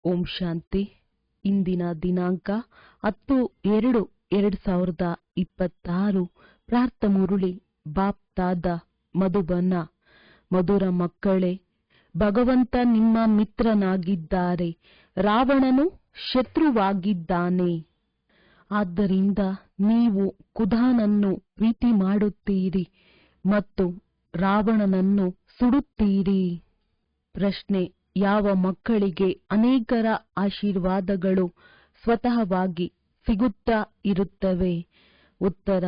ಓಂ ಶಾಂತಿ. ಇಂದಿನ ದಿನಾಂಕ 10/2/2026. ಪ್ರಾರ್ಥ ಮುರುಳಿ ಬಾಪ್ ತಾದ ಮಧುಬನ. ಮಧುರ ಮಕ್ಕಳೇ, ಭಗವಂತ ನಿಮ್ಮ ಮಿತ್ರನಾಗಿದ್ದಾರೆ, ರಾವಣನು ಶತ್ರುವಾಗಿದ್ದಾನೆ. ಆದ್ದರಿಂದ ನೀವು ಖುದಾನನ್ನು ಪ್ರೀತಿ ಮಾಡುತ್ತೀರಿ ಮತ್ತು ರಾವಣನನ್ನು ಸುಡುತ್ತೀರಿ. ಪ್ರಶ್ನೆ: ಯಾವ ಮಕ್ಕಳಿಗೆ ಅನೇಕರ ಆಶೀರ್ವಾದಗಳು ಸ್ವತಃವಾಗಿ ಸಿಗುತ್ತಾ ಇರುತ್ತವೆ? ಉತ್ತರ: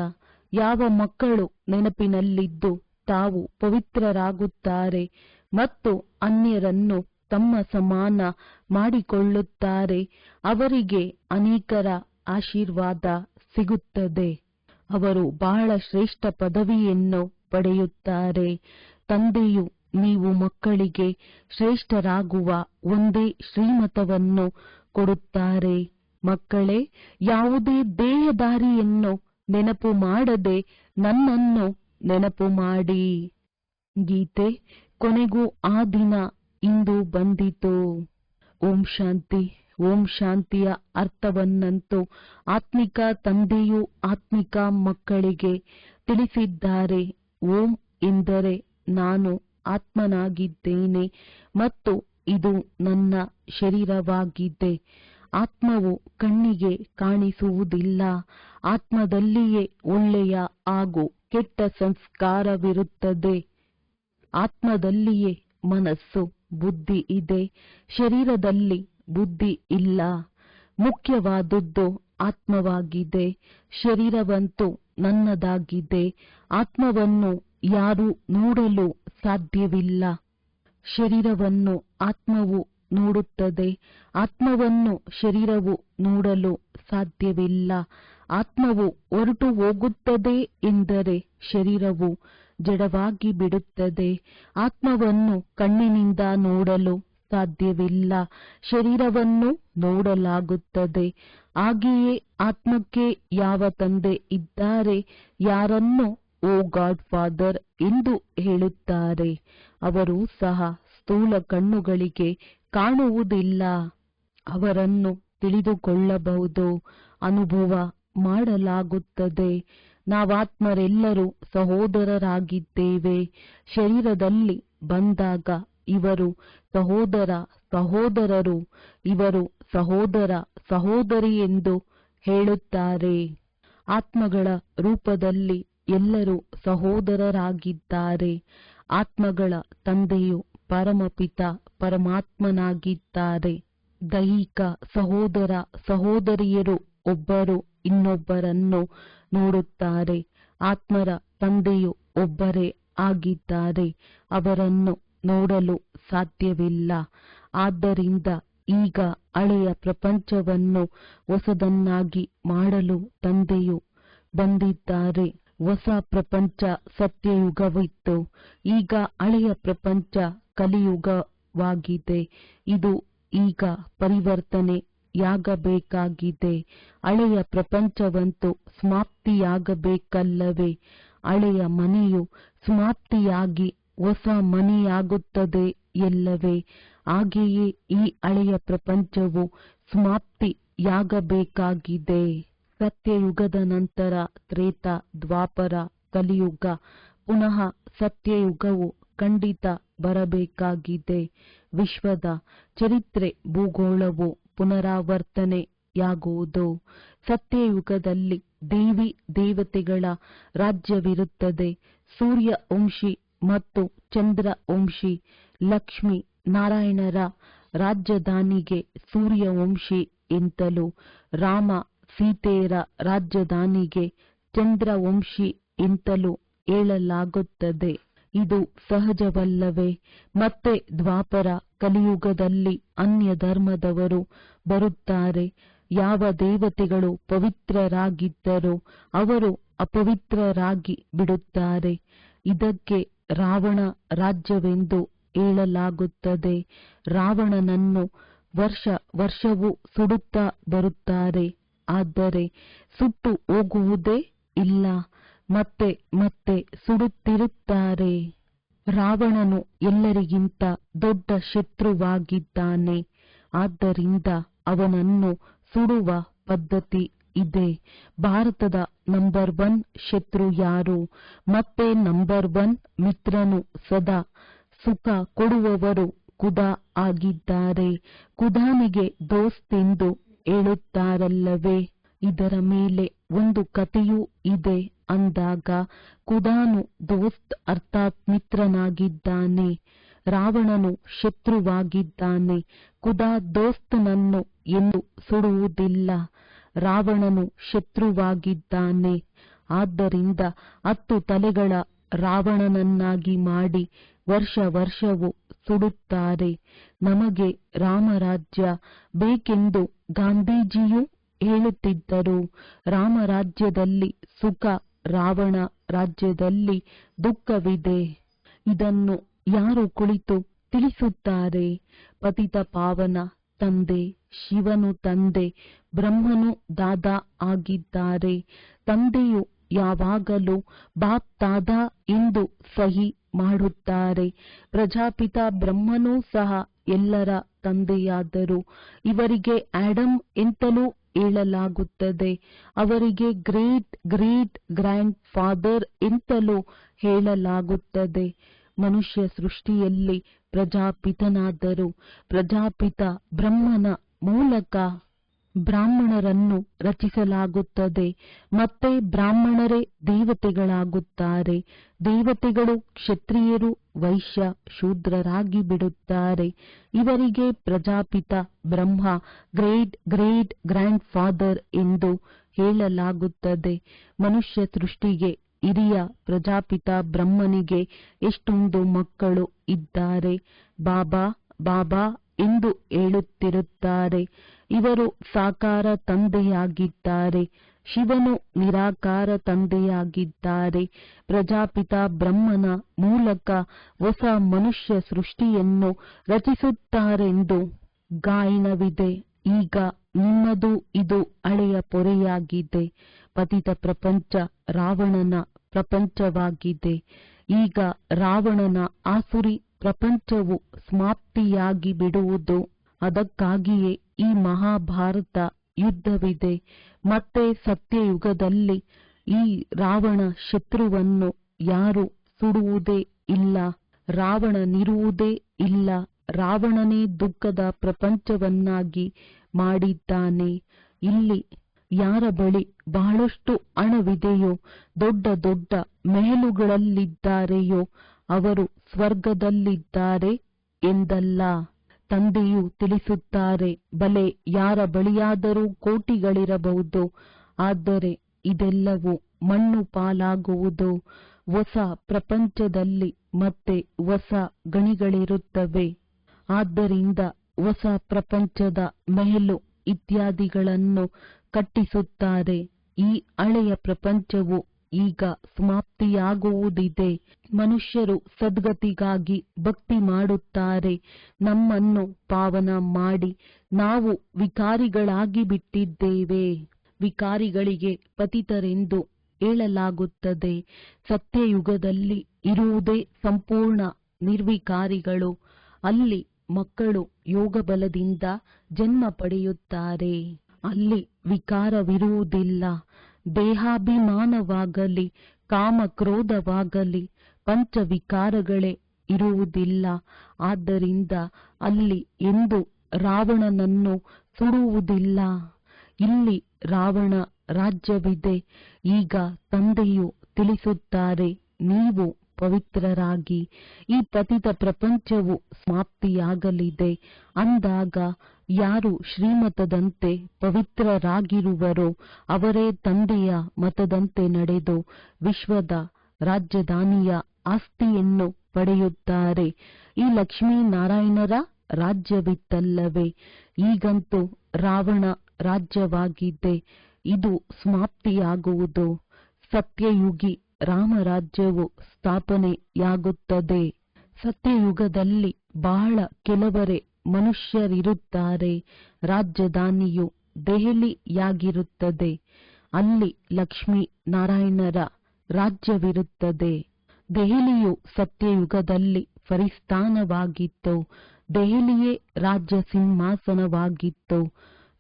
ಯಾವ ಮಕ್ಕಳು ನೆನಪಿನಲ್ಲಿದ್ದು ತಾವು ಪವಿತ್ರರಾಗುತ್ತಾರೆ ಮತ್ತು ಅನ್ಯರನ್ನು ತಮ್ಮ ಸಮಾನ ಮಾಡಿಕೊಳ್ಳುತ್ತಾರೆ, ಅವರಿಗೆ ಅನೇಕರ ಆಶೀರ್ವಾದ ಸಿಗುತ್ತದೆ. ಅವರು ಬಹಳ ಶ್ರೇಷ್ಠ ಪದವಿಯನ್ನು ಪಡೆಯುತ್ತಾರೆ. ತಂದೆಯು ನೀವು ಮಕ್ಕಳಿಗೆ ಶ್ರೇಷ್ಠರಾಗುವ ಒಂದೇ ಶ್ರೀಮತವನ್ನು ಕೊಡುತ್ತಾರೆ. ಮಕ್ಕಳೇ, ಯಾವುದೇ ದೇಹದಾರಿಯನ್ನು ನೆನಪು ಮಾಡದೆ ನನ್ನನ್ನು ನೆನಪು ಮಾಡಿ. ಗೀತೆ. ಕೊನೆಗೂ ಆ ದಿನ ಇಂದು ಬಂದಿತು. ಓಂ ಶಾಂತಿ. ಓಂ ಶಾಂತಿಯ ಅರ್ಥವನ್ನಂತೂ ಆತ್ಮಿಕ ತಂದೆಯು ಆತ್ಮಿಕ ಮಕ್ಕಳಿಗೆ ತಿಳಿಸಿದ್ದಾರೆ. ಓಂ ಎಂದರೆ ನಾನು ಆತ್ಮನಾಗಿದ್ದೇನೆ ಮತ್ತು ಇದು ನನ್ನ ಶರೀರವಾಗಿದೆ. ಆತ್ಮವು ಕಣ್ಣಿಗೆ ಕಾಣಿಸುವುದಿಲ್ಲ. ಆತ್ಮದಲ್ಲಿಯೇ ಒಳ್ಳೆಯ ಹಾಗೂ ಕೆಟ್ಟ ಸಂಸ್ಕಾರವಿರುತ್ತದೆ. ಆತ್ಮದಲ್ಲಿಯೇ ಮನಸ್ಸು, ಬುದ್ಧಿ ಇದೆ. ಶರೀರದಲ್ಲಿ ಬುದ್ಧಿ ಇಲ್ಲ. ಮುಖ್ಯವಾದುದು ಆತ್ಮವಾಗಿದೆ. ಶರೀರವಂತೂ ನನ್ನದಾಗಿದೆ. ಆತ್ಮವನ್ನು ಯಾರೂ ನೋಡಲು ಸಾಧ್ಯವಿಲ್ಲ. ಶರೀರವನ್ನು ಆತ್ಮವು ನೋಡುತ್ತದೆ. ಆತ್ಮವನ್ನು ಶರೀರವು ನೋಡಲು ಸಾಧ್ಯವಿಲ್ಲ. ಆತ್ಮವು ಹೊರಟು ಹೋಗುತ್ತದೆ ಎಂದರೆ ಶರೀರವು ಜಡವಾಗಿ ಬಿಡುತ್ತದೆ. ಆತ್ಮವನ್ನು ಕಣ್ಣಿನಿಂದ ನೋಡಲು ಸಾಧ್ಯವಿಲ್ಲ. ಶರೀರವನ್ನು ನೋಡಲಾಗುತ್ತದೆ. ಹಾಗೆಯೇ ಆತ್ಮಕ್ಕೆ ಯಾವ ತಂದೆ ಇದ್ದಾರೆ, ಯಾರನ್ನು ಓ ಗಾಡ್ ಫಾದರ್ ಎಂದು ಹೇಳುತ್ತಾರೆ, ಅವರು ಸಹ ಸ್ಥೂಲ ಕಣ್ಣುಗಳಿಗೆ ಕಾಣುವುದಿಲ್ಲ. ಅವರನ್ನು ತಿಳಿದುಕೊಳ್ಳಬಹುದು, ಅನುಭವ ಮಾಡಲಾಗುತ್ತದೆ. ನಾವಾತ್ಮರೆಲ್ಲರೂ ಸಹೋದರರಾಗಿದ್ದೇವೆ. ಶರೀರದಲ್ಲಿ ಬಂದಾಗ ಇವರು ಸಹೋದರ ಸಹೋದರರು, ಇವರು ಸಹೋದರ ಸಹೋದರಿ ಎಂದು ಹೇಳುತ್ತಾರೆ. ಆತ್ಮಗಳ ರೂಪದಲ್ಲಿ ಎಲ್ಲರೂ ಸಹೋದರರಾಗಿದ್ದಾರೆ. ಆತ್ಮಗಳ ತಂದೆಯು ಪರಮಪಿತ ಪರಮಾತ್ಮನಾಗಿದ್ದಾರೆ. ದೈಹಿಕ ಸಹೋದರ ಸಹೋದರಿಯರು ಒಬ್ಬರು ಇನ್ನೊಬ್ಬರನ್ನು ನೋಡುತ್ತಾರೆ. ಆತ್ಮರ ತಂದೆಯು ಒಬ್ಬರೇ ಆಗಿದ್ದಾರೆ. ಅವರನ್ನು ನೋಡಲು ಸಾಧ್ಯವಿಲ್ಲ. ಆದ್ದರಿಂದ ಈಗ ಹಳೆಯ ಪ್ರಪಂಚವನ್ನು ಹೊಸದನ್ನಾಗಿ ಮಾಡಲು ತಂದೆಯು ಬಂದಿದ್ದಾರೆ. ಹೊಸ ಪ್ರಪಂಚ ಸತ್ಯಯುಗವಿತ್ತು. ಈಗ ಹಳೆಯ ಪ್ರಪಂಚ ಕಲಿಯುಗವಾಗಿದೆ. ಇದು ಈಗ ಪರಿವರ್ತನೆಯಾಗಬೇಕಾಗಿದೆ. ಹಳೆಯ ಪ್ರಪಂಚವಂತೂ ಸಮಾಪ್ತಿಯಾಗಬೇಕಲ್ಲವೇ? ಹಳೆಯ ಮನೆಯು ಸಮಾಪ್ತಿಯಾಗಿ ಹೊಸ ಮನೆಯಾಗುತ್ತದೆ ಎಲ್ಲವೇ? ಹಾಗೆಯೇ ಈ ಹಳೆಯ ಪ್ರಪಂಚವು ಸಮಾಪ್ತಿಯಾಗಬೇಕಾಗಿದೆ. ಸತ್ಯಯುಗದ ನಂತರ ತ್ರೇತ, ದ್ವಾಪರ, ಕಲಿಯುಗ. ಪುನಃ ಸತ್ಯಯುಗವು ಖಂಡಿತ ಬರಬೇಕಾಗಿದೆ. ವಿಶ್ವದ ಚರಿತ್ರೆ ಭೂಗೋಳವು ಪುನರಾವರ್ತನೆಯಾಗುವುದು. ಸತ್ಯಯುಗದಲ್ಲಿ ದೇವಿ ದೇವತೆಗಳ ರಾಜ್ಯವಿರುತ್ತದೆ. ಸೂರ್ಯ ವಂಶಿ ಮತ್ತು ಚಂದ್ರ ವಂಶಿ. ಲಕ್ಷ್ಮೀ ನಾರಾಯಣರ ರಾಜಧಾನಿಗೆ ಸೂರ್ಯವಂಶಿ ಎಂತಲೂ, ರಾಮ ಸೀತೆಯರ ರಾಜಧಾನಿಗೆ ಚಂದ್ರವಂಶಿ ಎಂತಲೂ ಹೇಳಲಾಗುತ್ತದೆ. ಇದು ಸಹಜವಲ್ಲವೇ? ಮತ್ತೆ ದ್ವಾಪರ ಕಲಿಯುಗದಲ್ಲಿ ಅನ್ಯ ಧರ್ಮದವರು ಬರುತ್ತಾರೆ. ಯಾವ ದೇವತೆಗಳು ಪವಿತ್ರರಾಗಿದ್ದರೋ ಅವರು ಅಪವಿತ್ರರಾಗಿ ಬಿಡುತ್ತಾರೆ. ಇದಕ್ಕೆ ರಾವಣ ರಾಜ್ಯವೆಂದು ಹೇಳಲಾಗುತ್ತದೆ. ರಾವಣನನ್ನು ವರ್ಷ ವರ್ಷವೂ ಸುಡುತ್ತಾ ಬರುತ್ತಾರೆ. ಆದರೆ ಸುಟ್ಟು ಹೋಗುವುದೇ ಇಲ್ಲ. ಮತ್ತೆ ಮತ್ತೆ ಸುಡುತ್ತಿರುತ್ತಾರೆ. ರಾವಣನು ಎಲ್ಲರಿಗಿಂತ ದೊಡ್ಡ ಶತ್ರುವಾಗಿದ್ದಾನೆ. ಆದ್ದರಿಂದ ಅವನನ್ನು ಸುಡುವ ಪದ್ಧತಿ ಇದೆ. ಭಾರತದ ನಂಬರ್ 1 ಶತ್ರು ಯಾರು? ಮತ್ತೆ ನಂಬರ್ 1 ಮಿತ್ರನು ಸದಾ ಸುಖ ಕೊಡುವವರು ಖುದಾ ಆಗಿದ್ದಾರೆ. ಖುದಾನಿಗೆ ದೋಸ್ತ್ ಎಂದು ಹೇಳುತ್ತಾರಲ್ಲವೇ? ಇದರ ಮೇಲೆ ಒಂದು ಕಥೆಯೂ ಇದೆ ಅಂದಾಗ ಖುದಾನು ದೋಸ್ತ್ ಅರ್ಥಾತ್ ಮಿತ್ರನಾಗಿದ್ದಾನೆ, ರಾವಣನು ಶತ್ರುವಾಗಿದ್ದಾನೆ. ಖುದಾ ದೋಸ್ತನನ್ನು ಎಂದು ಸುಡುವುದಿಲ್ಲ, ರಾವಣನು ಶತ್ರುವಾಗಿದ್ದಾನೆ. ಆದ್ದರಿಂದ 10 ತಲೆಗಳ ರಾವಣನನ್ನಾಗಿ ಮಾಡಿ ವರ್ಷವೂ ಸುಡುತ್ತಾರೆ. ನಮಗೆ ರಾಮರಾಜ್ಯ ಬೇಕೆಂದು ಗಾಂಧೀಜಿಯೂ ಹೇಳುತ್ತಿದ್ದರು. ರಾಮರಾಜ್ಯದಲ್ಲಿ ಸುಖ, ರಾವಣ ರಾಜ್ಯದಲ್ಲಿ ದುಃಖವಿದೆ. ಇದನ್ನು ಯಾರು ಕುಳಿತು ತಿಳಿಸುತ್ತಾರೆ? ಪತಿತ ಪಾವನ ತಂದೆ ಶಿವನು ತಂದೆ, ಬ್ರಹ್ಮನು ದಾದಾ ಆಗಿದ್ದಾರೆ. ತಂದೆಯು ಯಾವಾಗಲೂ ಬಾಪ್ ದಾದಾ ಎಂದು ಸಹಿ ಮಾಡುತ್ತಾರೆ. ಪ್ರಜಾಪಿತ ಬ್ರಹ್ಮನೂ ಸಹ ಎಲ್ಲರ ತಂದೆಯಾದರು. ಇವರಿಗೆ ಆಡಮ್ ಎಂತಲೂ ಹೇಳಲಾಗುತ್ತದೆ. ಅವರಿಗೆ ಗ್ರೇಟ್ ಗ್ರೇಟ್ ಗ್ರ್ಯಾಂಡ್ ಫಾದರ್ ಎಂತಲೂ ಹೇಳಲಾಗುತ್ತದೆ. ಮನುಷ್ಯ ಸೃಷ್ಟಿಯಲ್ಲಿ ಪ್ರಜಾಪಿತನಾದರು. ಪ್ರಜಾಪಿತ ಬ್ರಹ್ಮನ ಮೂಲಕ ಬ್ರಾಹ್ಮಣರನ್ನು ರಚಿಸಲಾಗುತ್ತದೆ. ಮತ್ತೆ ಬ್ರಾಹ್ಮಣರೇ ದೇವತೆಗಳಾಗುತ್ತಾರೆ. ದೇವತೆಗಳು ಕ್ಷತ್ರಿಯರು, ವೈಶ್ಯ, ಶೂದ್ರರಾಗಿ ಬಿಡುತ್ತಾರೆ. ಇವರಿಗೆ Prajapita Brahma great great grand father ಎಂದು ಹೇಳಲಾಗುತ್ತದೆ. ಮನುಷ್ಯ ಸೃಷ್ಟಿಗೆ ಹಿರಿಯ ಪ್ರಜಾಪಿತ ಬ್ರಹ್ಮನಿಗೆ ಎಷ್ಟೊಂದು ಮಕ್ಕಳು ಇದ್ದಾರೆ. ಬಾಬಾ ಬಾಬಾ ಎಂದು ಹೇಳುತ್ತಿರುತ್ತಾರೆ. ಇವರು ಸಾಕಾರ ತಂದೆಯಾಗಿದ್ದಾರೆ. ಶಿವನು ನಿರಾಕಾರ ತಂದೆಯಾಗಿದ್ದಾರೆ. ಪ್ರಜಾಪಿತ ಬ್ರಹ್ಮನ ಮೂಲಕ ಹೊಸ ಮನುಷ್ಯ ಸೃಷ್ಟಿಯನ್ನು ರಚಿಸುತ್ತಾರೆಂದು ಗಾಯನವಿದೆ. ಈಗ ನಿಮ್ಮದು ಇದು ಹಳೆಯ ಪೊರೆಯಾಗಿದೆ. ಪತಿತ ಪ್ರಪಂಚ ರಾವಣನ ಪ್ರಪಂಚವಾಗಿದೆ. ಈಗ ರಾವಣನ ಆಸುರಿ ಪ್ರಪಂಚವು ಸಮಾಪ್ತಿಯಾಗಿ ಬಿಡುವುದು. ಅದಕ್ಕಾಗಿಯೇ ಈ ಮಹಾಭಾರತ ಯುದ್ಧವಿದೆ. ಮತ್ತೆ ಸತ್ಯಯುಗದಲ್ಲಿ ಈ ರಾವಣ ಶತ್ರುವನ್ನು ಯಾರು ಸುಡುವುದೇ ಇಲ್ಲ, ರಾವಣನಿರುವುದೇ ಇಲ್ಲ. ರಾವಣನೇ ದುಃಖದ ಪ್ರಪಂಚವನ್ನಾಗಿ ಮಾಡಿದ್ದಾನೆ. ಇಲ್ಲಿ ಯಾರ ಬಳಿ ಬಹಳಷ್ಟು ಹಣವಿದೆಯೋ, ದೊಡ್ಡ ದೊಡ್ಡ ಮೆಹಲುಗಳಲ್ಲಿದ್ದಾರೆಯೋ ಅವರು ಸ್ವರ್ಗದಲ್ಲಿದ್ದಾರೆ ಎಂದಲ್ಲ. ತಂದೆಯು ತಿಳಿಸುತ್ತಾರೆ, ಬಲೆ ಯಾರ ಬಳಿಯಾದರೂ ಕೋಟಿಗಳಿರಬಹುದು, ಆದರೆ ಇದೆಲ್ಲವೂ ಮಣ್ಣು ಪಾಲಾಗುವುದು. ಹೊಸ ಪ್ರಪಂಚದಲ್ಲಿ ಮತ್ತೆ ಹೊಸ ಗಣಿಗಳಿರುತ್ತವೆ. ಆದ್ದರಿಂದ ಹೊಸ ಪ್ರಪಂಚದ ಮೆಹಲು ಇತ್ಯಾದಿಗಳನ್ನು ಕಟ್ಟಿಸುತ್ತಾರೆ. ಈ ಹಳೆಯ ಪ್ರಪಂಚವು ಈಗ ಸಮಾಪ್ತಿಯಾಗುವುದಿದೆ. ಮನುಷ್ಯರು ಸದ್ಗತಿಗಾಗಿ ಭಕ್ತಿ ಮಾಡುತ್ತಾರೆ. ನಮ್ಮನ್ನು ಪಾವನ ಮಾಡಿ. ನಾವು ವಿಕಾರಿಗಳಾಗಿ ಬಿಟ್ಟಿದ್ದೇವೆ. ವಿಕಾರಿಗಳಿಗೆ ಪತಿತರೆಂದು ಹೇಳಲಾಗುತ್ತದೆ. ಸತ್ಯಯುಗದಲ್ಲಿ ಇರುವುದೇ ಸಂಪೂರ್ಣ ನಿರ್ವಿಕಾರಿಗಳು. ಅಲ್ಲಿ ಮಕ್ಕಳು ಯೋಗಬಲದಿಂದ ಜನ್ಮ ಪಡೆಯುತ್ತಾರೆ. ಅಲ್ಲಿ ವಿಕಾರವಿರುವುದಿಲ್ಲ. ದೇಹಾಭಿಮಾನವಾಗಲಿ ಕಾಮಕ್ರೋಧವಾಗಲಿ ಪಂಚವಿಕಾರಗಳೇ ಇರುವುದಿಲ್ಲ. ಆದ್ದರಿಂದ ಅಲ್ಲಿ ಎಂದು ರಾವಣನನ್ನು ಸುಡುವುದಿಲ್ಲ. ಇಲ್ಲಿ ರಾವಣ ರಾಜ್ಯವಿದೆ. ಈಗ ತಂದೆಯು ತಿಳಿಸುತ್ತಾರೆ, ನೀವು ಪವಿತ್ರರಾಗಿ. ಈ ಪತಿತ ಪ್ರಪಂಚವು ಸಮಾಪ್ತಿಯಾಗಲಿದೆ. ಅಂದಾಗ ಯಾರು ಶ್ರೀಮತದಂತೆ ಪವಿತ್ರರಾಗಿರುವರೋ ಅವರೇ ತಂದೆಯ ಮತದಂತೆ ನಡೆದು ವಿಶ್ವದ ರಾಜಧಾನಿಯ ಆಸ್ತಿಯನ್ನು ಪಡೆಯುತ್ತಾರೆ. ಈ ಲಕ್ಷ್ಮೀನಾರಾಯಣರ ರಾಜ್ಯವಿತ್ತಲ್ಲವೇ? ಈಗಂತೂ ರಾವಣ ರಾಜ್ಯವಾಗಿದೆ. ಇದು ಸಮಾಪ್ತಿಯಾಗುವುದು. ಸತ್ಯಯುಗಿ ರಾಮರಾಜ್ಯವು ಸ್ಥಾಪನೆಯಾಗುತ್ತದೆ. ಸತ್ಯಯುಗದಲ್ಲಿ ಬಹಳ ಕೆಲವರೇ ಮನುಷ್ಯರಿರುತ್ತಾರೆ. ರಾಜಧಾನಿಯು ದೆಹಲಿಯಾಗಿರುತ್ತದೆ. ಅಲ್ಲಿ ಲಕ್ಷ್ಮೀ ನಾರಾಯಣರ ರಾಜ್ಯವಿರುತ್ತದೆ. ದೆಹಲಿಯು ಸತ್ಯಯುಗದಲ್ಲಿ ಫರಿಸ್ತಾನವಾಗಿತ್ತು. ದೆಹಲಿಯೇ ರಾಜ್ಯ ಸಿಂಹಾಸನವಾಗಿತ್ತು.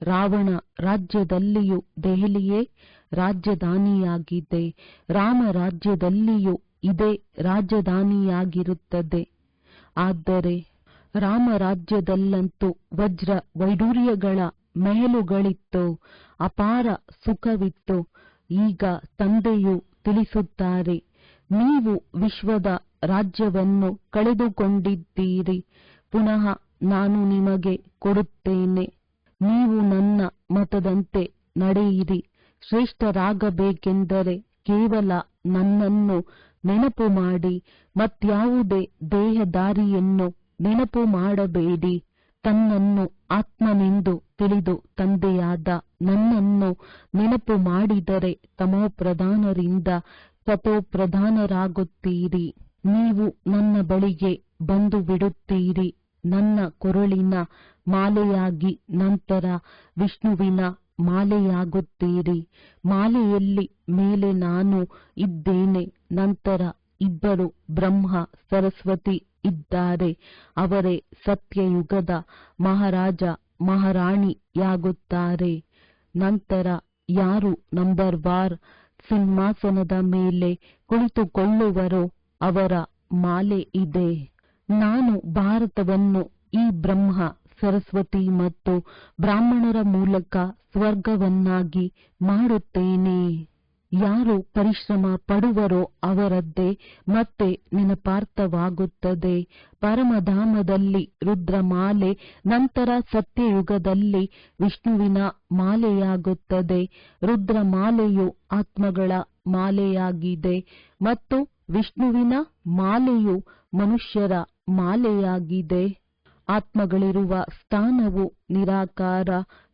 ರಾವಣ ರಾಜ್ಯದಲ್ಲಿಯೂ ದೆಹಲಿಯೇ ರಾಜಧಾನಿಯಾಗಿದೆ. ರಾಮ ರಾಜ್ಯದಲ್ಲಿಯೂ ಇದೇ ರಾಜಧಾನಿಯಾಗಿರುತ್ತದೆ. ಆದರೆ ರಾಮ ರಾಜ್ಯದಲ್ಲಂತೂ ವಜ್ರ ವೈಡೂರ್ಯಗಳ ಮೆಹಲುಗಳಿತ್ತು, ಅಪಾರ ಸುಖವಿತ್ತು. ಈಗ ತಂದೆಯು ತಿಳಿಸುತ್ತಾರೆ, ನೀವು ವಿಶ್ವದ ರಾಜ್ಯವನ್ನು ಕಳೆದುಕೊಂಡಿದ್ದೀರಿ. ಪುನಃ ನಾನು ನಿಮಗೆ ಕೊಡುತ್ತೇನೆ. ನೀವು ನನ್ನ ಮತದಂತೆ ನಡೆಯಿರಿ. ಶ್ರೇಷ್ಠರಾಗಬೇಕೆಂದರೆ ಕೇವಲ ನನ್ನನ್ನು ನೆನಪು ಮಾಡಿ, ಮತ್ಯಾವುದೇ ದೇಹದಾರಿಯನ್ನು ನೆನಪು ಮಾಡಬೇಡಿ. ತನ್ನನ್ನು ಆತ್ಮನೆಂದು ತಿಳಿದು ತಂದೆಯಾದ ನನ್ನನ್ನು ನೆನಪು ಮಾಡಿದರೆ ತಮೋಪ್ರಧಾನರಿಂದ ಸತೋಪ್ರಧಾನರಾಗುತ್ತೀರಿ. ನೀವು ನನ್ನ ಬಳಿಗೆ ಬಂದು ಬಿಡುತ್ತೀರಿ. ನನ್ನ ಕೊರಳಿನ ಮಾಲೆಯಾಗಿ ನಂತರ ವಿಷ್ಣುವಿನ ಮಾಲೆಯಾಗುತ್ತೀರಿ. ಮಾಲೆಯಲ್ಲಿ ಮೇಲೆ ನಾನು ಇದ್ದೇನೆ, ನಂತರ ಇಬ್ಬರು ಬ್ರಹ್ಮ ಸರಸ್ವತಿ ಇದ್ದಾರೆ. ಅವರೇ ಸತ್ಯಯುಗದ ಮಹಾರಾಜ ಮಹಾರಾಣಿಯಾಗುತ್ತಾರೆ. ನಂತರ ಯಾರು ನಂಬರ್ ವಾರ್ ಸಿಂಹಾಸನದ ಮೇಲೆ ಕುಳಿತುಕೊಳ್ಳುವರೋ ಅವರ ಮಾಲೆ ಇದೆ. ನಾನು ಭಾರತವನ್ನು ಈ ಬ್ರಹ್ಮ ಸರಸ್ವತಿ ಮತ್ತು ಬ್ರಾಹ್ಮಣರ ಮೂಲಕ ಸ್ವರ್ಗವನ್ನಾಗಿ ಮಾಡುತ್ತೇನೆ. ಯಾರು ಪರಿಶ್ರಮ ಪಡುವರೋ ಅವರದ್ದೇ ಮತ್ತೆ ನೆನಪಾರ್ಥವಾಗುತ್ತದೆ. ಪರಮಧಾಮದಲ್ಲಿ ರುದ್ರಮಾಲೆ, ನಂತರ ಸತ್ಯಯುಗದಲ್ಲಿ ವಿಷ್ಣುವಿನ ಮಾಲೆಯಾಗುತ್ತದೆ. ರುದ್ರಮಾಲೆಯು ಆತ್ಮಗಳ ಮಾಲೆಯಾಗಿದೆ ಮತ್ತು ವಿಷ್ಣುವಿನ ಮಾಲೆಯು ಮನುಷ್ಯರ ಮಾಲೆಯಾಗಿದೆ. ಆತ್ಮಗಳಿರುವ ಸ್ಥಾನವು ನಿರಾಕಾರ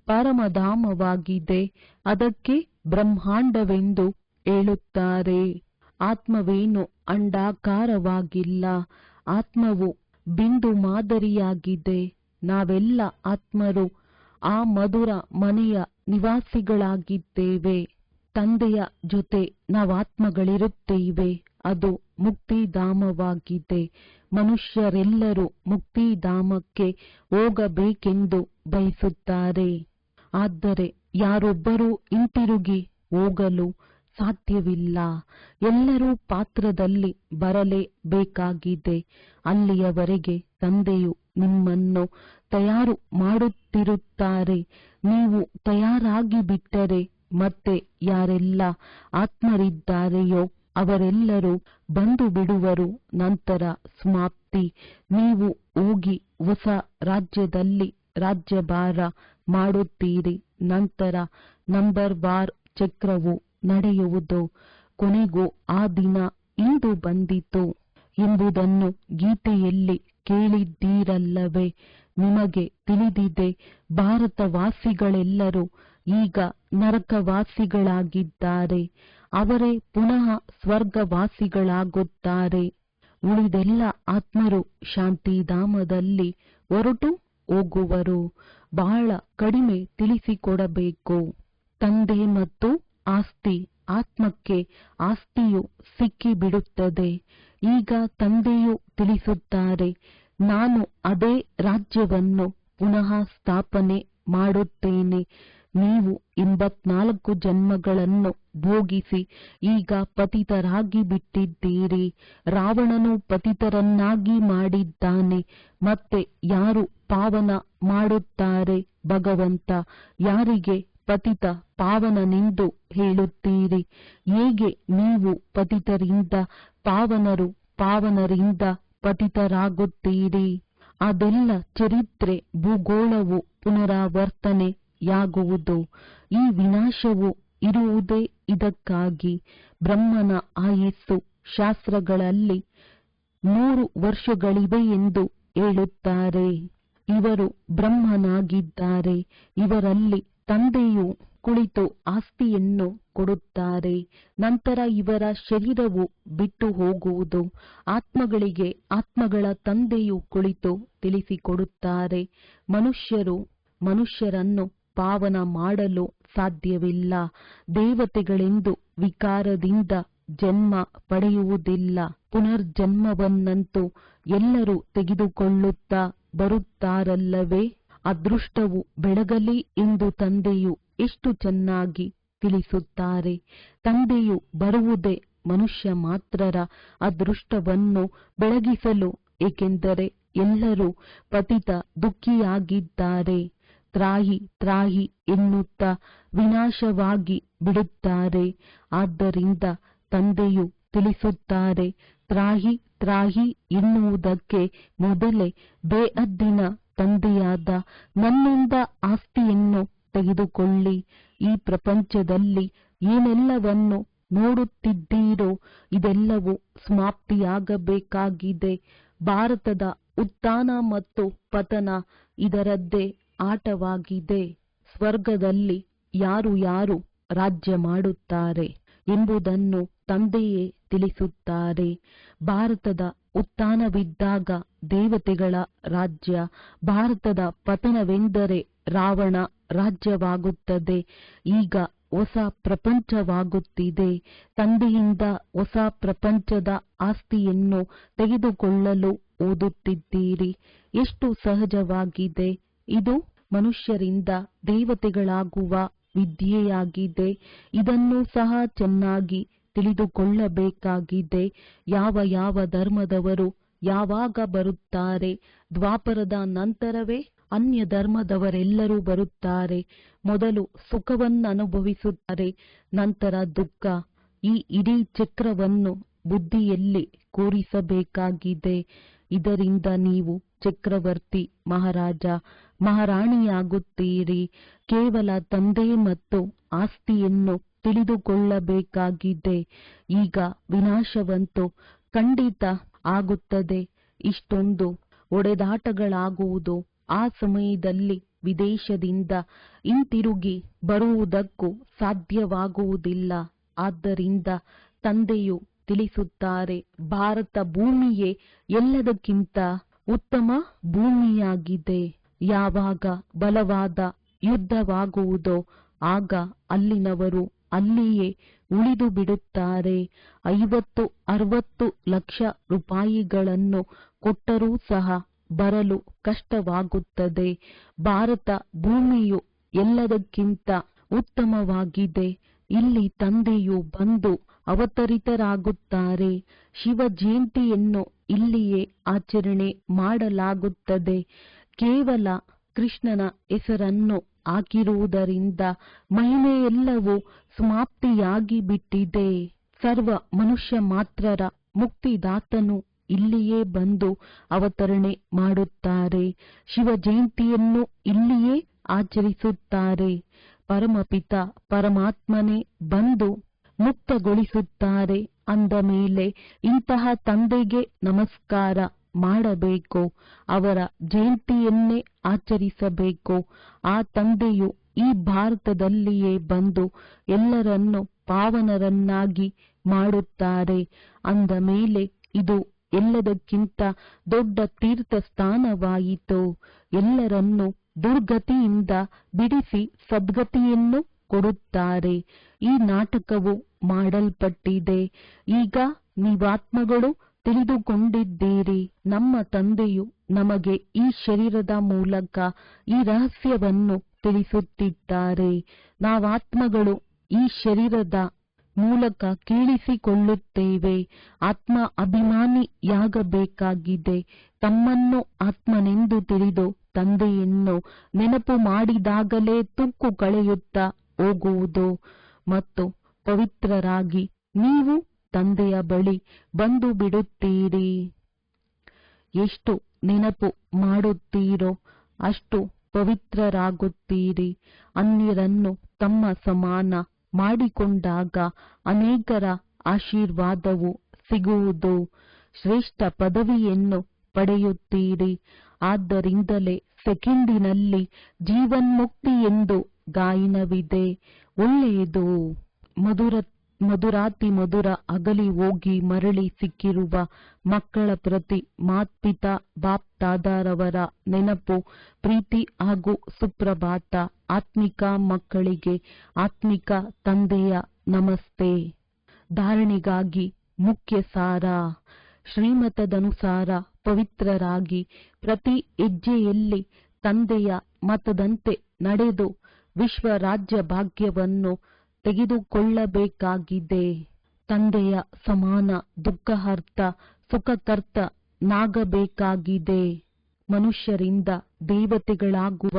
ಪರಮಧಾಮವಾಗಿದೆ. ಅದಕ್ಕೆ ಬ್ರಹ್ಮಾಂಡವೆಂದು ಹೇಳುತ್ತಾರೆ. ಆತ್ಮವೇನು ಅಂಡಾಕಾರವಾಗಿಲ್ಲ, ಆತ್ಮವು ಬಿಂದು ಮಾದರಿಯಾಗಿದೆ. ನಾವೆಲ್ಲ ಆತ್ಮರು ಆ ಮಧುರ ಮನೆಯ ನಿವಾಸಿಗಳಾಗಿದ್ದೇವೆ. ತಂದೆಯ ಜೊತೆ ನಾವಾತ್ಮಗಳಿರುತ್ತೇವೆ. ಅದು ಮುಕ್ತಿಧಾಮವಾಗಿದೆ. ಮನುಷ್ಯರೆಲ್ಲರೂ ಮುಕ್ತಿಧಾಮಕ್ಕೆ ಹೋಗಬೇಕೆಂದು ಬಯಸುತ್ತಾರೆ. ಆದರೆ ಯಾರೊಬ್ಬರೂ ಹಿಂತಿರುಗಿ ಹೋಗಲು ಸಾಧ್ಯವಿಲ್ಲ. ಎಲ್ಲರೂ ಪಾತ್ರದಲ್ಲಿ ಬರಲೇಬೇಕಾಗಿದೆ. ಅಲ್ಲಿಯವರೆಗೆ ತಂದೆಯು ನಿಮ್ಮನ್ನು ತಯಾರು ಮಾಡುತ್ತಿರುತ್ತಾರೆ. ನೀವು ತಯಾರಾಗಿ ಬಿಟ್ಟರೆ ಮತ್ತೆ ಯಾರೆಲ್ಲ ಆತ್ಮರಿದ್ದಾರೆಯೋ ಅವರೆಲ್ಲರೂ ಬಂದು ಬಿಡುವರು. ನಂತರ ಸಮಾಪ್ತಿ. ನೀವು ಹೋಗಿ ಹೊಸ ರಾಜ್ಯದಲ್ಲಿ ರಾಜ್ಯಭಾರ ಮಾಡುತ್ತೀರಿ. ನಂತರ ನಂಬರ್ ವಾರ್ ಚಕ್ರವು ನಡೆಯುವುದು. ಕೊನೆಗೂ ಆ ದಿನ ಇಂದು ಬಂದಿತು ಎಂಬುದನ್ನು ಗೀತೆಯಲ್ಲಿ ಕೇಳಿದ್ದೀರಲ್ಲವೇ? ನಿಮಗೆ ತಿಳಿದಿದೆ, ಭಾರತವಾಸಿಗಳೆಲ್ಲರೂ ಈಗ ನರಕವಾಸಿಗಳಾಗಿದ್ದಾರೆ. ಅವರೇ ಪುನಃ ಸ್ವರ್ಗವಾಸಿಗಳಾಗುತ್ತಾರೆ. ಉಳಿದೆಲ್ಲ ಆತ್ಮರು ಶಾಂತಿಧಾಮದಲ್ಲಿ ಹೊರಟು ಹೋಗುವರು. ಬಹಳ ಕಡಿಮೆ ತಿಳಿಸಿಕೊಡಬೇಕು. ತಂದೆ ಮತ್ತು ಆಸ್ತಿ. ಆತ್ಮಕ್ಕೆ ಆಸ್ತಿಯು ಸಿಕ್ಕಿಬಿಡುತ್ತದೆ. ಈಗ ತಂದೆಯು ತಿಳಿಸುತ್ತಾರೆ, ನಾನು ಅದೇ ರಾಜ್ಯವನ್ನು ಪುನಃ ಸ್ಥಾಪನೆ ಮಾಡುತ್ತೇನೆ. ನೀವು 84 ಜನ್ಮಗಳನ್ನು ಭೋಗಿಸಿ ಈಗ ಪತಿತರಾಗಿ ಬಿಟ್ಟಿದ್ದೀರಿ. ರಾವಣನು ಪತಿತರನ್ನಾಗಿ ಮಾಡಿದ್ದಾನೆ. ಮತ್ತೆ ಯಾರು ಪಾವನ ಮಾಡುತ್ತಾರೆ? ಭಗವಂತ. ಯಾರಿಗೆ ಪತಿತ ಪಾವನನೆಂದು ಹೇಳುತ್ತೀರಿ? ಹೇಗೆ ನೀವು ಪತಿತರಿಂದ ಪಾವನರು, ಪಾವನರಿಂದ ಪತಿತರಾಗುತ್ತೀರಿ? ಅದೆಲ್ಲ ಚರಿತ್ರೆ, ಭೂಗೋಳವು ಪುನರಾವರ್ತನೆಯಾಗುವುದು. ಈ ವಿನಾಶವು ಇರುವುದೇ ಇದಕ್ಕಾಗಿ. ಬ್ರಹ್ಮನ ಆಯಸ್ಸು ಶಾಸ್ತ್ರಗಳಲ್ಲಿ 100 ವರ್ಷಗಳಿವೆ ಎಂದು ಹೇಳುತ್ತಾರೆ. ಇವರು ಬ್ರಹ್ಮನಾಗಿದ್ದಾರೆ. ಇವರಲ್ಲಿ ತಂದೆಯು ಕುಳಿತು ಆಸ್ತಿಯನ್ನು ಕೊಡುತ್ತಾರೆ. ನಂತರ ಇವರ ಶರೀರವು ಬಿಟ್ಟು ಹೋಗುವುದು. ಆತ್ಮಗಳಿಗೆ ಆತ್ಮಗಳ ತಂದೆಯು ಕುಳಿತು ತಿಳಿಸಿಕೊಡುತ್ತಾರೆ. ಮನುಷ್ಯರನ್ನು ಪಾವನ ಮಾಡಲು ಸಾಧ್ಯವಿಲ್ಲ. ದೇವತೆಗಳೆಂದು ವಿಕಾರದಿಂದ ಜನ್ಮ ಪಡೆಯುವುದಿಲ್ಲ. ಪುನರ್ಜನ್ಮವನ್ನಂತೂ ಎಲ್ಲರೂ ತೆಗೆದುಕೊಳ್ಳುತ್ತಾ ಬರುತ್ತಾರಲ್ಲವೇ. ಅದೃಷ್ಟವು ಬೆಳಗಲಿ ಎಂದು ತಂದೆಯು ಎಷ್ಟು ಚೆನ್ನಾಗಿ ತಿಳಿಸುತ್ತಾರೆ. ತಂದೆಯು ಬರುವುದೇ ಮನುಷ್ಯ ಮಾತ್ರರ ಅದೃಷ್ಟವನ್ನು ಬೆಳಗಿಸಲು, ಏಕೆಂದರೆ ಎಲ್ಲರೂ ಪತಿತ ದುಃಖಿಯಾಗಿದ್ದಾರೆ. ತ್ರಾಹಿ ತ್ರಾಹಿ ಎನ್ನುತ್ತಾ ವಿನಾಶವಾಗಿ ಬಿಡುತ್ತಾರೆ. ಆದ್ದರಿಂದ ತಂದೆಯು ತಿಳಿಸುತ್ತಾರೆ, ತ್ರಾಹಿ ತ್ರಾಹಿ ಎನ್ನುವುದಕ್ಕೆ ಮೊದಲೇ ಬೇಅದ್ದಿನ ತಂದೆಯಾದ ನನ್ನಿಂದ ಆಸ್ತಿಯನ್ನು ತೆಗೆದುಕೊಳ್ಳಿ. ಈ ಪ್ರಪಂಚದಲ್ಲಿ ಏನೆಲ್ಲವನ್ನು ನೋಡುತ್ತಿದ್ದೀರೋ ಇದೆಲ್ಲವೂ ಸಮಾಪ್ತಿಯಾಗಬೇಕಾಗಿದೆ. ಭಾರತದ ಉತ್ಥಾನ ಮತ್ತು ಪತನ ಇದರದ್ದೇ ಆಟವಾಗಿದೆ. ಸ್ವರ್ಗದಲ್ಲಿ ಯಾರು ಯಾರು ರಾಜ್ಯ ಮಾಡುತ್ತಾರೆ ಎಂಬುದನ್ನು ತಂದೆಯೇ ತಿಳಿಸುತ್ತಾರೆ. ಭಾರತದ ಉತ್ಥಾನವಿದ್ದಾಗ ದೇವತೆಗಳ ರಾಜ್ಯ, ಭಾರತದ ಪತನವೆಂದರೆ ರಾವಣ ರಾಜ್ಯವಾಗುತ್ತದೆ. ಈಗ ಹೊಸ ಪ್ರಪಂಚವಾಗುತ್ತಿದೆ. ತಂದೆಯಿಂದ ಹೊಸ ಪ್ರಪಂಚದ ಆಸ್ತಿಯನ್ನು ತೆಗೆದುಕೊಳ್ಳಲು ಓದುತ್ತಿದ್ದೀರಿ. ಎಷ್ಟು ಸಹಜವಾಗಿದೆ. ಇದು ಮನುಷ್ಯರಿಂದ ದೇವತೆಗಳಾಗುವ ವಿದ್ಯೆಯಾಗಿದೆ. ಇದನ್ನು ಸಹ ಚೆನ್ನಾಗಿ ತಿಳಿದುಕೊಳ್ಳಬೇಕಾಗಿದೆ. ಯಾವ ಯಾವ ಧರ್ಮದವರು ಯಾವಾಗ ಬರುತ್ತಾರೆ? ದ್ವಾಪರದ ನಂತರವೇ ಅನ್ಯ ಧರ್ಮದವರೆಲ್ಲರೂ ಬರುತ್ತಾರೆ. ಮೊದಲು ಸುಖವನ್ನನುಭವಿಸುತ್ತಾರೆ, ನಂತರ ದುಃಖ. ಈ ಇಡೀ ಚಕ್ರವನ್ನು ಬುದ್ಧಿಯಲ್ಲಿ ಕೂರಿಸಬೇಕಾಗಿದೆ. ಇದರಿಂದ ನೀವು ಚಕ್ರವರ್ತಿ, ಮಹಾರಾಜ, ಮಹಾರಾಣಿಯಾಗುತ್ತೀರಿ. ಕೇವಲ ತಂದೆ ಮತ್ತು ಆಸ್ತಿಯನ್ನು ತಿಳಿದುಕೊಳ್ಳಬೇಕಾಗಿದೆ. ಈಗ ವಿನಾಶವಂತೂ ಖಂಡಿತ ಆಗುತ್ತದೆ. ಇಷ್ಟೊಂದು ಹೊಡೆದಾಟಗಳಾಗುವುದು. ಆ ಸಮಯದಲ್ಲಿ ವಿದೇಶದಿಂದ ಹಿಂತಿರುಗಿ ಬರುವುದಕ್ಕೂ ಸಾಧ್ಯವಾಗುವುದಿಲ್ಲ. ಆದ್ದರಿಂದ ತಂದೆಯು ತಿಳಿಸುತ್ತಾರೆ, ಭಾರತ ಭೂಮಿಯೇ ಎಲ್ಲದಕ್ಕಿಂತ ಉತ್ತಮ ಭೂಮಿಯಾಗಿದೆ. ಯಾವಾಗ ಬಲವಾದ ಯುದ್ಧವಾಗುವುದೋ ಆಗ ಅಲ್ಲಿನವರು ಅಲ್ಲಿಯೇ ಉಳಿದು ಬಿಡುತ್ತಾರೆ. 50-60 ಲಕ್ಷ ರೂಪಾಯಿಗಳನ್ನು ಕೊಟ್ಟರೂ ಸಹ ಬರಲು ಕಷ್ಟವಾಗುತ್ತದೆ. ಭಾರತ ಭೂಮಿಯು ಎಲ್ಲದಕ್ಕಿಂತ ಉತ್ತಮವಾಗಿದೆ. ಇಲ್ಲಿ ತಂದೆಯು ಬಂದು ಅವತರಿತರಾಗುತ್ತಾರೆ. ಶಿವ ಜಯಂತಿಯನ್ನು ಇಲ್ಲಿಯೇ ಆಚರಣೆ ಮಾಡಲಾಗುತ್ತದೆ. ಕೇವಲ ಕೃಷ್ಣನ ಹೆಸರನ್ನು ಹಾಕಿರುವುದರಿಂದ ಮಹಿಮೆಯೆಲ್ಲವೂ ಸಮಾಪ್ತಿಯಾಗಿ ಬಿಟ್ಟಿದೆ. ಸರ್ವ ಮನುಷ್ಯ ಮಾತ್ರರ ಮುಕ್ತಿದಾತನು ಇಲ್ಲಿಯೇ ಬಂದು ಅವತರಣೆ ಮಾಡುತ್ತಾರೆ. ಶಿವ ಜಯಂತಿಯನ್ನು ಇಲ್ಲಿಯೇ ಆಚರಿಸುತ್ತಾರೆ. ಪರಮಪಿತ ಪರಮಾತ್ಮನೇ ಬಂದು ಮುಕ್ತಗೊಳಿಸುತ್ತಾರೆ. ಅಂದ ಮೇಲೆ ಇಂತಹ ತಂದೆಗೆ ನಮಸ್ಕಾರ ಮಾಡಬೇಕು. ಅವರ ಜಯಂತಿಯನ್ನೇ ಆಚರಿಸಬೇಕು. ಆ ತಂದೆಯು ಈ ಭಾರತದಲ್ಲಿಯೇ ಬಂದು ಎಲ್ಲರನ್ನು ಪಾವನರನ್ನಾಗಿ ಮಾಡುತ್ತಾರೆ. ಅಂದ ಮೇಲೆ ಇದು ಎಲ್ಲದಕ್ಕಿಂತ ದೊಡ್ಡ ತೀರ್ಥ ಸ್ಥಾನವಾಯಿತು. ಎಲ್ಲರನ್ನೂ ದುರ್ಗತಿಯಿಂದ ಬಿಡಿಸಿ ಸದ್ಗತಿಯನ್ನು ಕೊಡುತ್ತಾರೆ. ಈ ನಾಟಕವು ಮಾಡಲ್ಪಟ್ಟಿದೆ. ಈಗ ನೀವಾತ್ಮಗಳು ತಿಳಿದುಕೊಂಡಿದ್ದೀರಿ. ನಮ್ಮ ತಂದೆಯು ನಮಗೆ ಈ ಶರೀರದ ಮೂಲಕ ಈ ರಹಸ್ಯವನ್ನು ತಿಳಿಸುತ್ತಿದ್ದಾರೆ. ನಾವಾತ್ಮಗಳು ಈ ಶರೀರದ ಮೂಲಕ ಕೇಳಿಸಿಕೊಳ್ಳುತ್ತೇವೆ. ಆತ್ಮ ಅಭಿಮಾನಿಯಾಗಬೇಕಾಗಿದೆ. ತಮ್ಮನ್ನು ಆತ್ಮನೆಂದು ತಿಳಿದು ತಂದೆಯನ್ನು ನೆನಪು ಮಾಡಿದಾಗಲೇ ತುಕ್ಕು ಕಳೆಯುತ್ತಾ ಹೋಗುವುದು ಮತ್ತು ಪವಿತ್ರರಾಗಿ ನೀವು ತಂದೆಯ ಬಳಿ ಬಂದು ಬಿಡುತ್ತೀರಿ. ಎಷ್ಟು ನೆನಪು ಮಾಡುತ್ತೀರೋ ಅಷ್ಟು ಪವಿತ್ರರಾಗುತ್ತೀರಿ. ಅನ್ಯರನ್ನು ತಮ್ಮ ಸಮಾನ ಮಾಡಿಕೊಂಡಾಗ ಅನೇಕರ ಆಶೀರ್ವಾದವು ಸಿಗುವುದು. ಶ್ರೇಷ್ಠ ಪದವಿಯನ್ನು ಪಡೆಯುತ್ತೀರಿ. ಆದ್ದರಿಂದಲೇ ಸೆಕೆಂಡಿನಲ್ಲಿ ಜೀವನ್ಮುಕ್ತಿ ಎಂದು ಗಾಯನವಿದೆ. ಒಳ್ಳೆಯದು. ಮಧುರಾತಿ ಮಧುರ ಅಗಲಿ ಹೋಗಿ ಮರಳಿ ಸಿಕ್ಕಿರುವ ಮಕ್ಕಳ ಪ್ರತಿ ಮಾತ್ಪಿತಾ ಬಾಪ್ ದಾದಾರವರ ನೆನಪು, ಪ್ರೀತಿ ಹಾಗೂ ಸುಪ್ರಭಾತ. ಆತ್ಮಿಕ ಮಕ್ಕಳಿಗೆ ಆತ್ಮಿಕ ತಂದೆಯ ನಮಸ್ತೆ. ಧಾರಣೆಗಾಗಿ ಮುಖ್ಯ ಸಾರ. ಶ್ರೀಮತದನುಸಾರ ಪವಿತ್ರರಾಗಿ ಪ್ರತಿ ಹೆಜ್ಜೆಯಲ್ಲಿ ತಂದೆಯ ಮತದಂತೆ ನಡೆದು ವಿಶ್ವ ರಾಜ್ಯ ಭಾಗ್ಯವನ್ನು ತೆಗೆದುಕೊಳ್ಳಬೇಕಾಗಿದೆ. ತಂದೆಯ ಸಮಾನ ದುಃಖಹರ್ತ ಸುಖಕರ್ತನಾಗಬೇಕಾಗಿದೆ. ಮನುಷ್ಯರಿಂದ ದೇವತೆಗಳಾಗುವ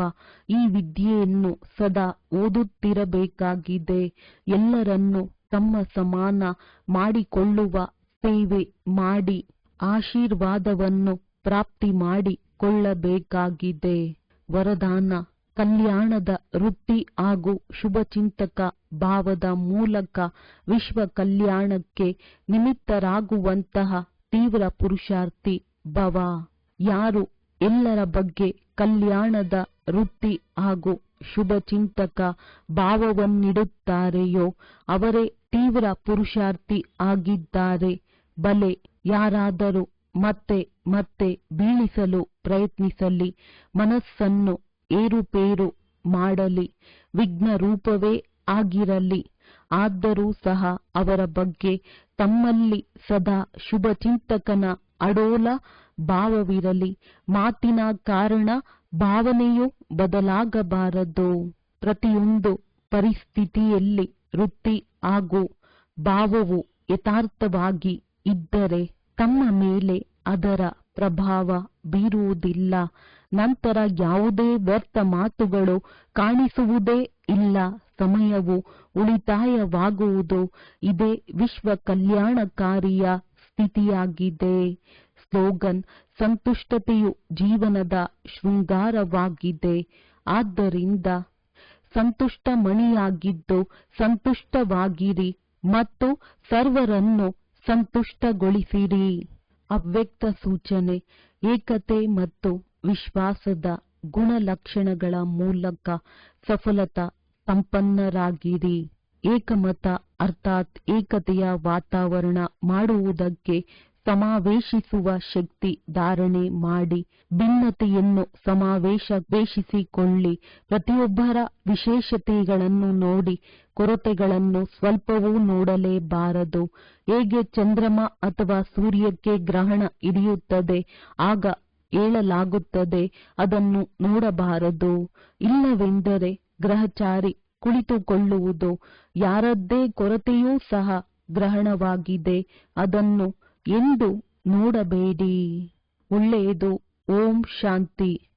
ಈ ವಿದ್ಯೆಯನ್ನು ಸದಾ ಓದುತ್ತಿರಬೇಕಾಗಿದೆ. ಎಲ್ಲರನ್ನೂ ತಮ್ಮ ಸಮಾನ ಮಾಡಿಕೊಳ್ಳುವ ಸೇವೆ ಮಾಡಿ ಆಶೀರ್ವಾದವನ್ನು ಪ್ರಾಪ್ತಿ ಮಾಡಿಕೊಳ್ಳಬೇಕಾಗಿದೆ. ವರದಾನ: ಕಲ್ಯಾಣದ ವೃತ್ತಿ ಹಾಗೂ ಶುಭಚಿಂತಕ ಭಾವದ ಮೂಲಕ ವಿಶ್ವ ಕಲ್ಯಾಣಕ್ಕೆ ನಿಮಿತ್ತರಾಗುವಂತಹ ತೀವ್ರ ಪುರುಷಾರ್ಥಿ ಭವ. ಯಾರು ಎಲ್ಲರ ಬಗ್ಗೆ ಕಲ್ಯಾಣದ ವೃತ್ತಿ ಹಾಗೂ ಶುಭಚಿಂತಕ ಭಾವವನ್ನಿಡುತ್ತಾರೆಯೋ ಅವರೇ ತೀವ್ರ ಪುರುಷಾರ್ಥಿ ಆಗಿದ್ದಾರೆ. ಬಲೆ ಯಾರಾದರೂ ಮತ್ತೆ ಮತ್ತೆ ಬೀಳಿಸಲು ಪ್ರಯತ್ನಿಸಲಿ, ಮನಸ್ಸನ್ನು ಏರುಪೇರು ಮಾಡಲಿ, ವಿಘ್ನ ರೂಪವೇ ಆಗಿರಲಿ, ಆದರೂ ಸಹ ಅವರ ಬಗ್ಗೆ ತಮ್ಮಲ್ಲಿ ಸದಾ ಶುಭಚಿಂತಕನ ಅಡೋಲ ಭಾವವಿರಲಿ. ಮಾತಿನ ಕಾರಣ ಭಾವನೆಯು ಬದಲಾಗಬಾರದು. ಪ್ರತಿಯೊಂದು ಪರಿಸ್ಥಿತಿಯಲ್ಲಿ ವೃತ್ತಿ ಹಾಗೂ ಭಾವವು ಯಥಾರ್ಥವಾಗಿ ಇದ್ದರೆ ತಮ್ಮ ಮೇಲೆ ಅದರ ಪ್ರಭಾವ ಬೀರುವುದಿಲ್ಲ. ನಂತರ ಯಾವುದೇ ವ್ಯರ್ಥ ಮಾತುಗಳು ಕಾಣಿಸುವುದೇ ಇಲ್ಲ. ಸಮಯವು ಉಳಿತಾಯವಾಗುವುದು. ಇದೇ ವಿಶ್ವ ಕಲ್ಯಾಣಕಾರಿಯ ಸ್ಥಿತಿಯಾಗಿದೆ. ಸ್ಲೋಗನ್: ಸಂತುಷ್ಟತೆಯು ಜೀವನದ ಶೃಂಗಾರವಾಗಿದೆ. ಆದ್ದರಿಂದ ಸಂತುಷ್ಟಮಣಿಯಾಗಿದ್ದು ಸಂತುಷ್ಟವಾಗಿರಿ ಮತ್ತು ಸರ್ವರನ್ನು ಸಂತುಷ್ಟಗೊಳಿಸಿರಿ. ಅವ್ಯಕ್ತ ಸೂಚನೆ: ಏಕತೆ ಮತ್ತು ವಿಶ್ವಾಸದ ಗುಣಲಕ್ಷಣಗಳ ಮೂಲಕ ಸಫಲತಾ ಸಂಪನ್ನರಾಗಿರಿ. ಏಕಮತ ಅರ್ಥಾತ್ ಏಕತೆಯ ವಾತಾವರಣ ಮಾಡುವುದಕ್ಕೆ ಸಮಾವೇಶಿಸುವ ಶಕ್ತಿ ಧಾರಣೆ ಮಾಡಿ. ಭಿನ್ನತೆಯನ್ನು ಸಮಾವೇಶಿಸಿಕೊಳ್ಳಿ. ಪ್ರತಿಯೊಬ್ಬರ ವಿಶೇಷತೆಗಳನ್ನು ನೋಡಿ, ಕೊರತೆಗಳನ್ನು ಸ್ವಲ್ಪವೂ ನೋಡಲೇಬಾರದು. ಹೇಗೆ ಚಂದ್ರಮ ಅಥವಾ ಸೂರ್ಯಕ್ಕೆ ಗ್ರಹಣ ಹಿಡಿಯುತ್ತದೆ ಆಗ ಹೇಳಲಾಗುತ್ತದೆ ಅದನ್ನು ನೋಡಬಾರದು. ಇಲ್ಲವೆಂದರೆ ಗ್ರಹಚಾರಿ ಕುಳಿತುಕೊಳ್ಳುವುದು. ಯಾರದ್ದೇ ಕೊರತೆಯೂ ಸಹ ಗ್ರಹಣವಾಗಿದೆ ಅದನ್ನು ಎಂದು ನೋಡಬೇಡಿ. ಒಳ್ಳೆಯದು. ಓಂ ಶಾಂತಿ.